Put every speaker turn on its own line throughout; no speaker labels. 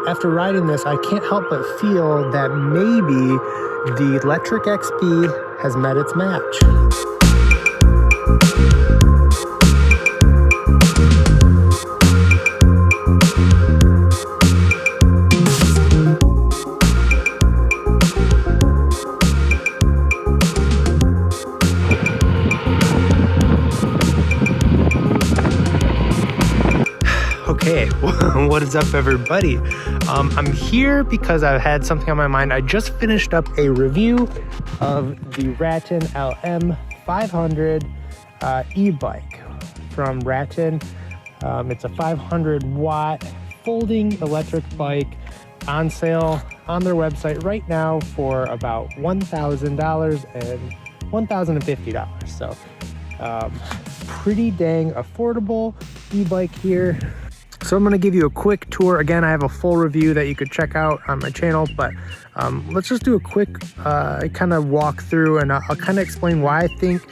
after riding this, I can't help but feel that maybe the Letric XP has met its match. Okay, what is up everybody? I'm here because I've had something on my mind. I just finished up a review of the Rattan LM 500 e-bike from Rattan. It's a 500 watt folding electric bike on sale on their website right now for about $1,000 and $1,050. So pretty dang affordable e-bike here. So I'm going to give you a quick tour. Again, I have a full review that you could check out on my channel, but let's just do a quick kind of walk through, and I'll kind of explain why I think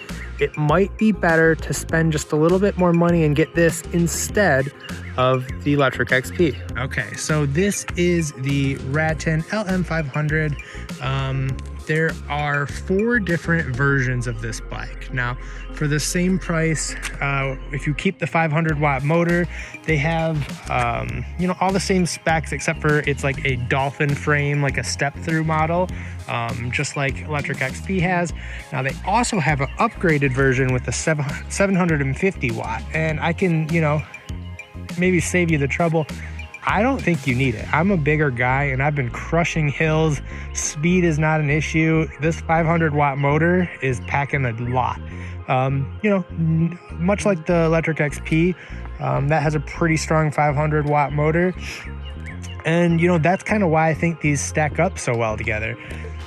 it might be better to spend just a little bit more money and get this instead of the Letric XP. Okay, so this is the Rattan LM 500. There are 4 different versions of this bike. Now, for the same price, if you keep the 500 watt motor, they have, you know, all the same specs except for it's like a dolphin frame, like a step-through model, just like Letric XP has. Now, they also have an upgraded version with a 750 watt, and I can, you know, maybe save you the trouble. I don't think you need it. I'm a bigger guy and I've been crushing hills. Speed is not an issue. This 500 watt motor is packing a lot. You know, much like the Letric XP, that has a pretty strong 500 watt motor. And, you know, that's kind of why I think these stack up so well together.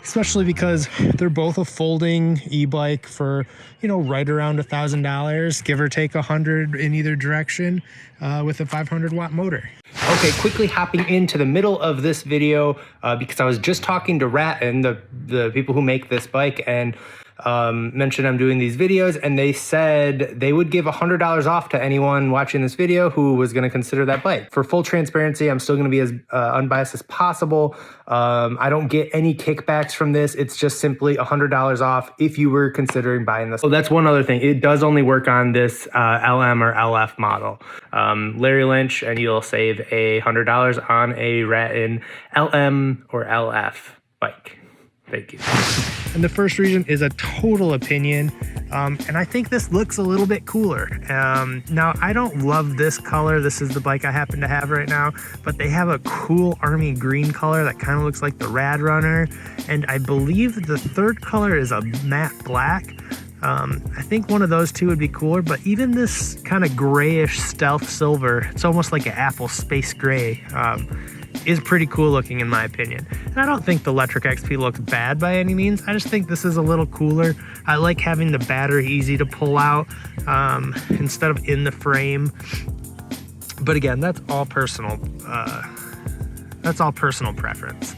Especially because they're both a folding e-bike for, you know, right around $1,000, give or take 100 in either direction, with a 500 watt motor. Okay, quickly hopping into the middle of this video because I was just talking to Rattan, the people who make this bike, and mentioned I'm doing these videos, and they said they would give $100 off to anyone watching this video who was going to consider that bike. For full transparency, I'm still going to be as unbiased as possible. I don't get any kickbacks from this. It's just simply $100 off if you were considering buying this. So that's one other thing. It does only work on this LM or LF model. Larry Lynch, and you'll save $100 on a Rattan LM or LF bike. Thank you. And the first reason is a total opinion, and I think this looks a little bit cooler. Now, I don't love this color. This is the bike I happen to have right now, but they have a cool army green color that kind of looks like the Rad Runner, and I believe the third color is a matte black. I think one of those two would be cooler, but even this kind of grayish stealth silver, it's almost like an Apple space gray, is pretty cool looking in my opinion. And I don't think the Letric XP looks bad by any means. I just think this is a little cooler. I like having the battery easy to pull out instead of in the frame. But again, that's all personal preference.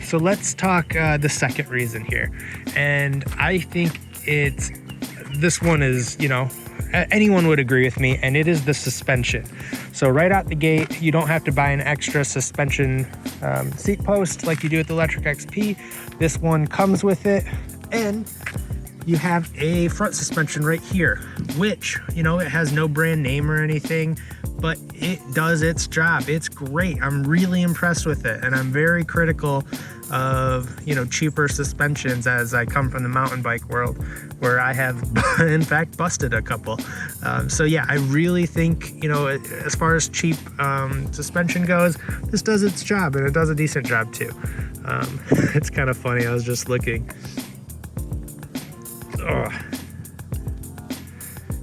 So let's talk the second reason here. And I think this one is, you know, anyone would agree with me, and it is the suspension. So right out the gate, you don't have to buy an extra suspension seat post like you do with the Letric XP. This one comes with it, and you have a front suspension right here, which, you know, it has no brand name or anything, but it does its job. It's great. I'm really impressed with it, and I'm very critical of, you know, cheaper suspensions as I come from the mountain bike world, where I have in fact busted a couple. So yeah, I really think, you know, as far as cheap suspension goes, this does its job, and it does a decent job too. It's kind of funny, I was just looking.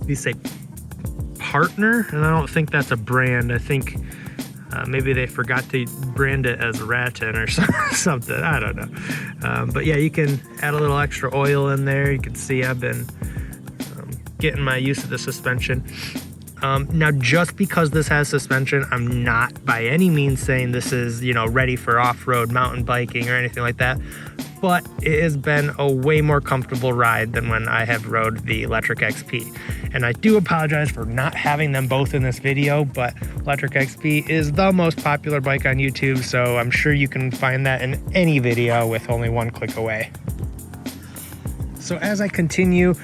You say Partner, and I don't think that's a brand. I think maybe they forgot to brand it as Rattan or something. I don't know. But yeah, you can add a little extra oil in there. You can see I've been getting my use of the suspension. Now, just because this has suspension, I'm not by any means saying this is, you know, ready for off-road mountain biking or anything like that, but it has been a way more comfortable ride than when I have rode the Letric XP. And I do apologize for not having them both in this video, but Letric XP is the most popular bike on YouTube, so I'm sure you can find that in any video with only one click away. So as I continue,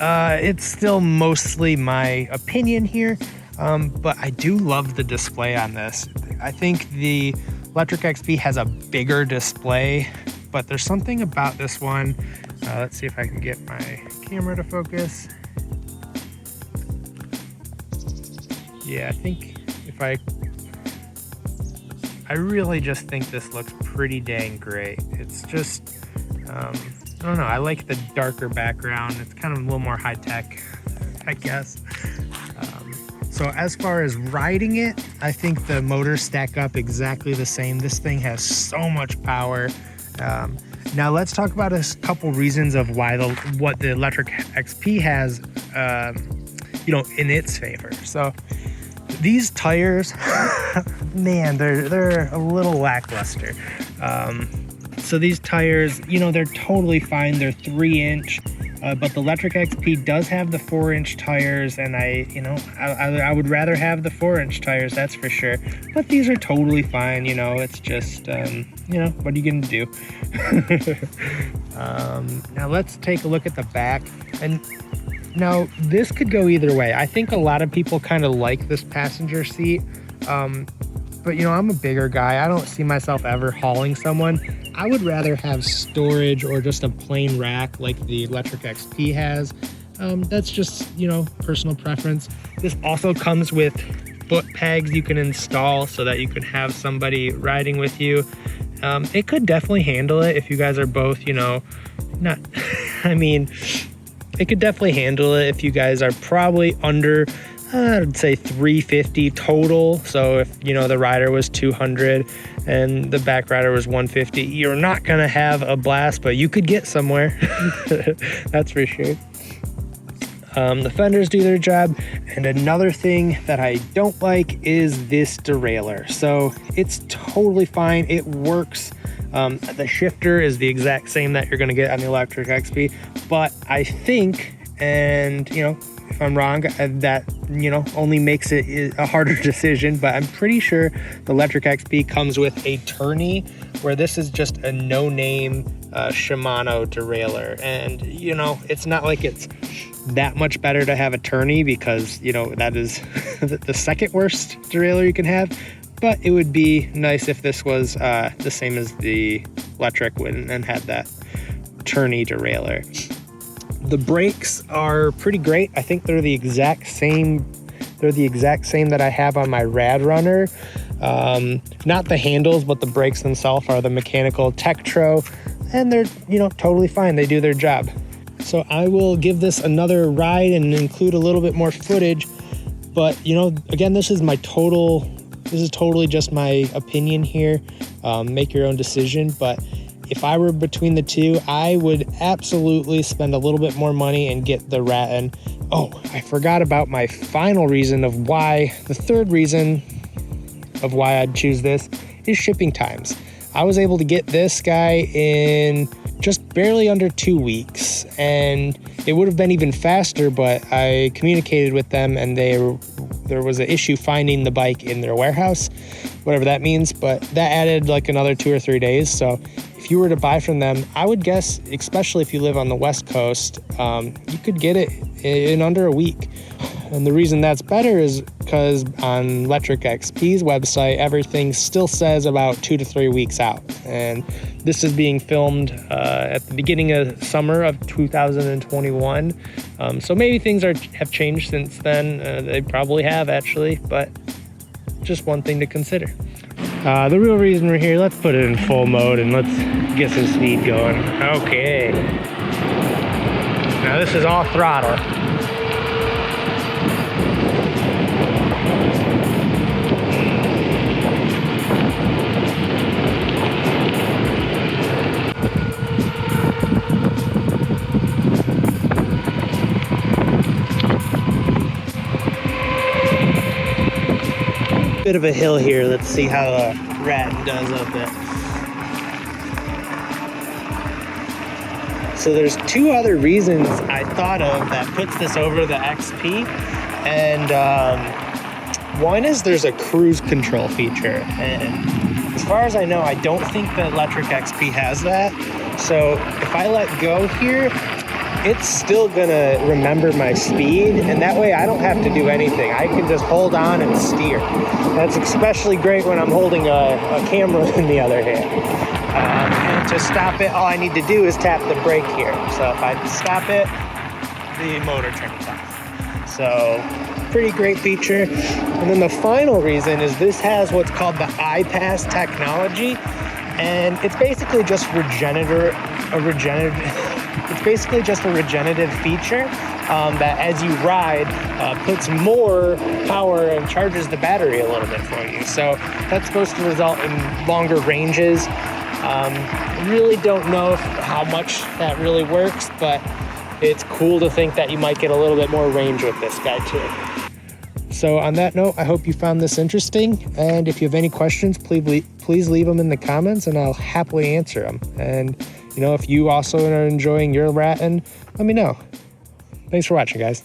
it's still mostly my opinion here, but I do love the display on this. I think the Letric XP has a bigger display, but there's something about this one. Let's see if I can get my camera to focus. Yeah, I think if I really just think this looks pretty dang great. It's just, I don't know, I like the darker background. It's kind of a little more high tech, I guess. So as far as riding it, I think the motors stack up exactly the same. This thing has so much power. Now let's talk about a couple reasons of why what the Letric XP has, you know, in its favor. So these tires, man, they're a little lackluster. So these tires, you know, they're totally fine. They're 3-inch, but the Letric XP does have the 4-inch tires, and I would rather have the 4-inch tires, that's for sure. But these are totally fine, you know. It's just, you know, what are you gonna do? Now let's take a look at the back. And now this could go either way. I think a lot of people kind of like this passenger seat, but you know, I'm a bigger guy. I don't see myself ever hauling someone. I would rather have storage or just a plain rack like the Letric XP has. That's just, you know, personal preference. This also comes with foot pegs you can install so that you can have somebody riding with you. It could definitely handle it if you guys are both, you know, not, I mean, it could definitely handle it if you guys are probably under, I'd say 350 total. So if, you know, the rider was 200 and the back rider was 150, you're not gonna have a blast, but you could get somewhere. That's for sure. The fenders do their job. And another thing that I don't like is this derailleur. So it's totally fine. It works. The shifter is the exact same that you're gonna get on the Letric XP, but I think, and you know, if I'm wrong, that, you know, only makes it a harder decision, but I'm pretty sure the Letric XP comes with a tourney, where this is just a no-name Shimano derailleur. And, you know, it's not like it's that much better to have a tourney, because, you know, that is the second worst derailleur you can have. But it would be nice if this was the same as the Letric and had that tourney derailleur. The brakes are pretty great. I think they're the exact same. They're the exact same that I have on my Rad Runner. Not the handles, but the brakes themselves are the mechanical Tektro, and they're, you know, totally fine. They do their job. So I will give this another ride and include a little bit more footage. But, you know, again, this is totally just my opinion here. Make your own decision. But if I were between the two, I would absolutely spend a little bit more money and get the Rattan. Oh, I forgot about my final reason of why, the third reason of why I'd choose this is shipping times. I was able to get this guy in just barely under 2 weeks, and it would have been even faster, but I communicated with them and there was an issue finding the bike in their warehouse, whatever that means, but that added like another 2 or 3 days. So if you were to buy from them, I would guess, especially if you live on the West Coast, you could get it in under a week. And the reason that's better is because on Letric XP's website, everything still says about 2 to 3 weeks out. And this is being filmed at the beginning of summer of 2021. So maybe things have changed since then. They probably have, actually, but just one thing to consider. The real reason we're here, let's put it in full mode and let's get some speed going. Okay. Now this is all throttle. bit of a hill here. Let's see how the Rattan does up it. So there's two other reasons I thought of that puts this over the XP. And one is there's a cruise control feature. And as far as I know, I don't think that Letric XP has that. So if I let go here, it's still gonna remember my speed, and that way I don't have to do anything. I can just hold on and steer. That's especially great when I'm holding a camera in the other hand. And to stop it, all I need to do is tap the brake here. So if I stop it, the motor turns off. So pretty great feature. And then the final reason is this has what's called the iPass technology, and it's basically just it's basically just a regenerative feature that as you ride puts more power and charges the battery a little bit for you. So that's supposed to result in longer ranges. Really don't know how much that really works, but it's cool to think that you might get a little bit more range with this guy too. So on that note, I hope you found this interesting. And if you have any questions, please leave them in the comments and I'll happily answer them. And you know, if you also are enjoying your Rattan, let me know. Thanks for watching, guys.